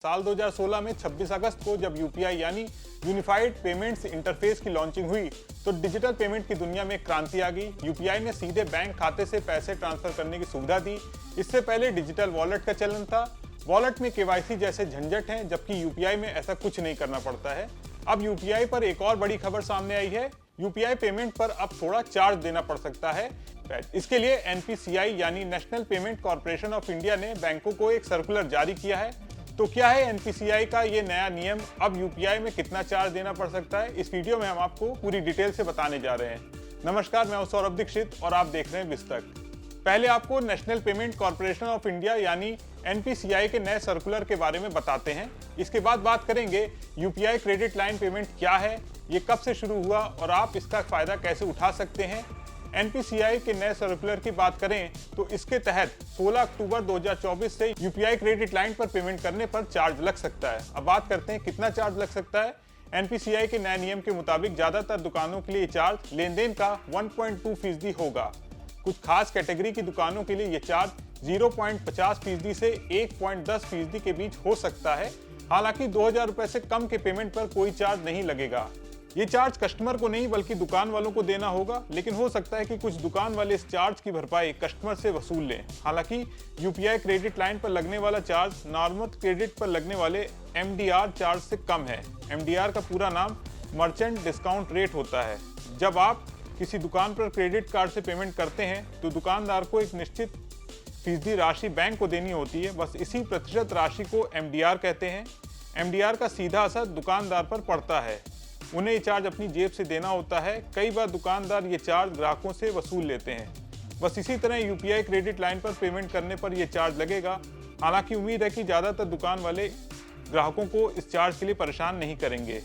साल 2016 में 26 अगस्त को जब यूपीआई यानी यूनिफाइड पेमेंट्स इंटरफेस की लॉन्चिंग हुई तो डिजिटल पेमेंट की दुनिया में क्रांति आ गई। यूपीआई ने सीधे बैंक खाते से पैसे ट्रांसफर करने की सुविधा दी। इससे पहले डिजिटल वॉलेट का चलन था। वॉलेट में केवाईसी जैसे झंझट हैं, जबकि यूपीआई में ऐसा कुछ नहीं करना पड़ता है। अब यूपीआई पर एक और बड़ी खबर सामने आई है। यूपीआई पेमेंट पर अब थोड़ा चार्ज देना पड़ सकता है। इसके लिए एनपीसीआई यानी national payment corporation of India ने बैंकों को एक सर्कुलर जारी किया है। तो क्या है एनपीसीआई का ये नया नियम, अब यूपीआई में कितना चार्ज देना पड़ सकता है, इस वीडियो में हम आपको पूरी डिटेल से बताने जा रहे हैं। नमस्कार, मैं हूं सौरभ दीक्षित और आप देख रहे हैं विस्तक। पहले आपको national payment corporation of India यानी एनपीसीआई के नए सर्कुलर के बारे में बताते हैं। इसके बाद बात करेंगे यूपीआई क्रेडिट लाइन पेमेंट क्या है, ये कब से शुरू हुआ और आप इसका फायदा कैसे उठा सकते हैं। एनपीसीआई के नए सर्कुलर की बात करें तो इसके तहत 16 अक्टूबर 2024 से यूपीआई क्रेडिट लाइन पर पेमेंट करने पर चार्ज लग सकता है। अब बात करते हैं कितना चार्ज लग सकता है। एनपीसीआई के नए नियम के मुताबिक ज्यादातर दुकानों के लिए चार्ज लेनदेन का 1.2% होगा। कुछ खास कैटेगरी की दुकानों के लिए ये चार्ज 0.50% से 1.10% के बीच हो सकता है। हालांकि 2000 रुपए से कम के पेमेंट पर कोई चार्ज नहीं लगेगा। ये चार्ज कस्टमर को नहीं बल्कि दुकान वालों को देना होगा, लेकिन हो सकता है कि कुछ दुकान वाले इस चार्ज की भरपाई कस्टमर से वसूल लें। हालांकि यूपीआई क्रेडिट लाइन पर लगने वाला चार्ज नॉर्मल क्रेडिट पर लगने वाले एमडीआर चार्ज से कम है। एमडीआर का पूरा नाम मर्चेंट डिस्काउंट रेट होता है। जब आप किसी दुकान पर क्रेडिट कार्ड से पेमेंट करते हैं तो दुकानदार को एक निश्चित फीसदी राशि बैंक को देनी होती है। बस इसी प्रतिशत राशि को एमडीआर कहते हैं। एमडीआर का सीधा असर दुकानदार पर पड़ता है। उन्हें ये चार्ज अपनी जेब से देना होता है। कई बार दुकानदार ये चार्ज ग्राहकों से वसूल लेते हैं। बस इसी तरह यूपीआई क्रेडिट लाइन पर पेमेंट करने पर यह चार्ज लगेगा। हालांकि उम्मीद है कि ज़्यादातर दुकान वाले ग्राहकों को इस चार्ज के लिए परेशान नहीं करेंगे।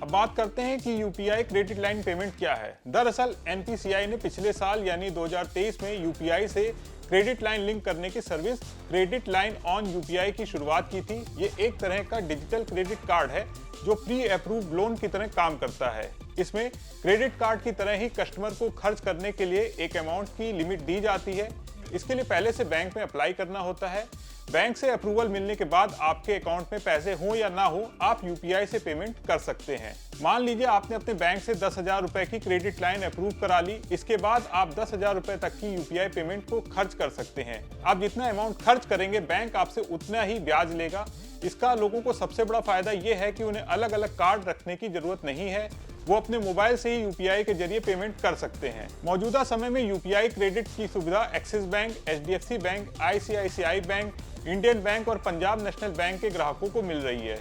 अब बात करते हैं कि यूपीआई क्रेडिट लाइन पेमेंट क्या है। दरअसल एनपीसीआई ने पिछले साल यानी 2023 में यूपीआई से क्रेडिट लाइन लिंक करने की service credit line on UPI की शुरुआत की थी। ये एक तरह का डिजिटल क्रेडिट कार्ड है जो प्री अप्रूव्ड लोन की तरह काम करता है। इसमें क्रेडिट कार्ड की तरह ही कस्टमर को खर्च करने के लिए एक अमाउंट की लिमिट दी जाती है। इसके लिए पहले से बैंक में अप्लाई करना होता है। बैंक से अप्रूवल मिलने के बाद आपके अकाउंट में पैसे हो या ना हो, आप यूपीआई से पेमेंट कर सकते हैं। मान लीजिए आपने अपने बैंक से 10,000 रुपए की क्रेडिट लाइन अप्रूव करा ली। इसके बाद आप 10,000 रुपए तक की यूपीआई पेमेंट को खर्च कर सकते हैं। आप जितना अमाउंट खर्च करेंगे बैंक आपसे उतना ही ब्याज लेगा। इसका लोगों को सबसे बड़ा फायदा ये है कि उन्हें अलग अलग कार्ड रखने की जरूरत नहीं है। वो अपने मोबाइल से ही यूपीआई के जरिए पेमेंट कर सकते हैं। मौजूदा समय में यूपीआई क्रेडिट की सुविधा axis bank, HDFC bank, ICICI bank, Indian bank और पंजाब नेशनल बैंक के ग्राहकों को मिल रही है।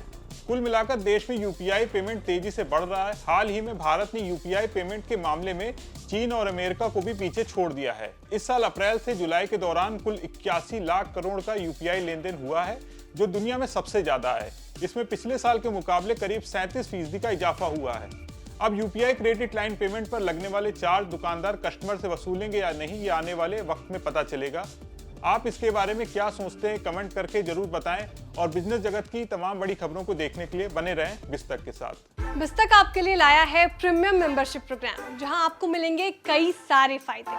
कुल मिलाकर देश में यूपीआई पेमेंट तेजी से बढ़ रहा है। हाल ही में भारत ने यूपीआई पेमेंट के मामले में चीन और अमेरिका को भी पीछे छोड़ दिया है। इस साल अप्रैल से जुलाई के दौरान कुल 81 लाख करोड़ का यूपीआई लेन देन हुआ है, जो दुनिया में सबसे ज्यादा है। इसमें पिछले साल के मुकाबले करीब 37% का इजाफा हुआ है। अब यूपीआई क्रेडिट लाइन पेमेंट पर लगने वाले चार्ज दुकानदार कस्टमर से वसूलेंगे या नहीं, ये आने वाले वक्त में पता चलेगा। आप इसके बारे में क्या सोचते हैं, कमेंट करके जरूर बताएं और बिजनेस जगत की तमाम बड़ी खबरों को देखने के लिए बने रहें विस्तक के साथ। विस्तक आपके लिए लाया है प्रीमियम मेंबरशिप प्रोग्राम, जहां आपको मिलेंगे कई सारे फायदे,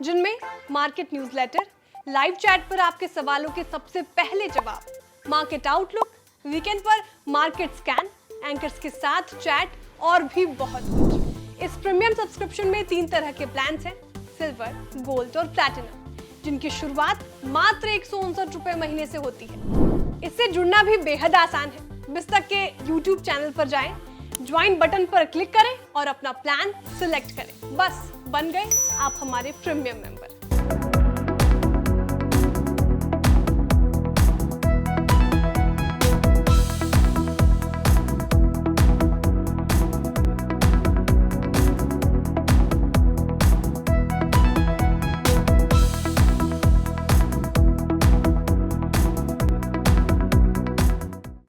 जिनमें मार्केट न्यूज़लेटर, लाइव चैट पर आपके सवालों के सबसे पहले जवाब, मार्केट आउटलुक, वीकेंड पर मार्केट स्कैन, एंकर्स के साथ चैट और भी बहुत कुछ। इस प्रीमियम सब्सक्रिप्शन में 3 तरह के प्लान्स हैं, सिल्वर, गोल्ड और प्लैटिनम, जिनकी शुरुआत मात्र 159 रुपए महीने से होती है। इससे जुड़ना भी बेहद आसान है। विस्तक के YouTube चैनल पर जाएं, ज्वाइन बटन पर क्लिक करें और अपना प्लान सिलेक्ट करें। बस बन गए आप हमारे प्रीमियम मेंबर।